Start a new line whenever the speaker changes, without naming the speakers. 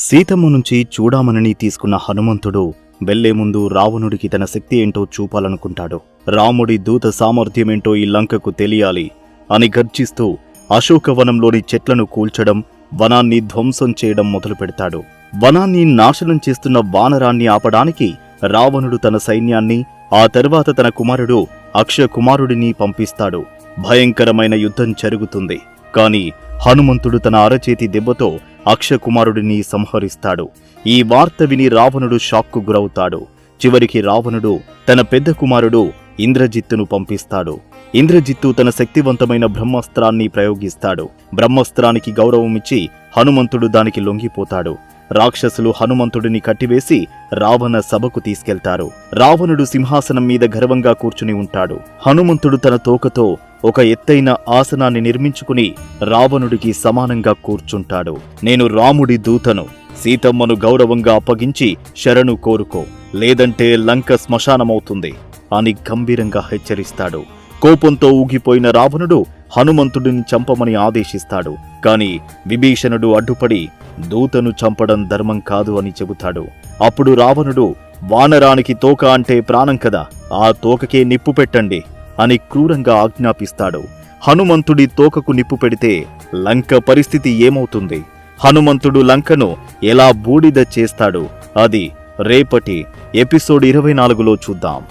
సీతమ్మ నుంచి చూడామణిని తీసుకున్న హనుమంతుడు వెళ్లే ముందు రావణుడికి తన శక్తి ఏంటో చూపాలనుకుంటాడు. రాముడి దూత సామర్థ్యమేంటో ఈ లంకకు తెలియాలి అని గర్జిస్తూ అశోకవనంలోని చెట్లను కూల్చడం, వనాన్ని ధ్వంసం చేయడం మొదలుపెడతాడు. వనాన్ని నాశనం చేస్తున్న వానరాన్ని ఆపడానికి రావణుడు తన సైన్యాన్ని, ఆ తర్వాత తన కుమారుడు అక్షకుమారుడిని పంపిస్తాడు. భయంకరమైన యుద్ధం జరుగుతుంది. కాని హనుమంతుడు తన అరచేతి దెబ్బతో అక్షకుమారుడిని సంహరిస్తాడు. ఈ వార్త విని రావణుడు షాక్కు గురవుతాడు. చివరికి రావణుడు తన పెద్ద కుమారుడు ఇంద్రజిత్తును పంపిస్తాడు. ఇంద్రజిత్తు తన శక్తివంతమైన బ్రహ్మాస్త్రాన్ని ప్రయోగిస్తాడు. బ్రహ్మాస్త్రానికి గౌరవమిచ్చి హనుమంతుడు దానికి లొంగిపోతాడు. రాక్షసులు హనుమంతుడిని కట్టివేసి రావణ సభకు తీసుకెళ్తారు. రావణుడు సింహాసనం మీద గర్వంగా కూర్చుని ఉంటాడు. హనుమంతుడు తన తోకతో ఒక ఎత్తైన ఆసనాన్ని నిర్మించుకుని రావణుడికి సమానంగా కూర్చుంటాడు. నేను రాముడి దూతను, సీతమ్మను గౌరవంగా అప్పగించి శరణు కోరుకో, లేదంటే లంక శ్మశానమవుతుంది అని గంభీరంగా హెచ్చరిస్తాడు. కోపంతో ఊగిపోయిన రావణుడు హనుమంతుడిని చంపమని ఆదేశిస్తాడు. కాని విభీషణుడు అడ్డుపడి దూతను చంపడం ధర్మం కాదు అని చెబుతాడు. అప్పుడు రావణుడు, వానరానికి తోక అంటే ప్రాణం కదా, ఆ తోకకే నిప్పు పెట్టండి అని క్రూరంగా ఆజ్ఞాపిస్తాడు. హనుమంతుడి తోకకు నిప్పు పెడితే లంక పరిస్థితి ఏమవుతుంది? హనుమంతుడు లంకను ఎలా బూడిద చేస్తాడు? అది రేపటి ఎపిసోడ్ 24లో చూద్దాం.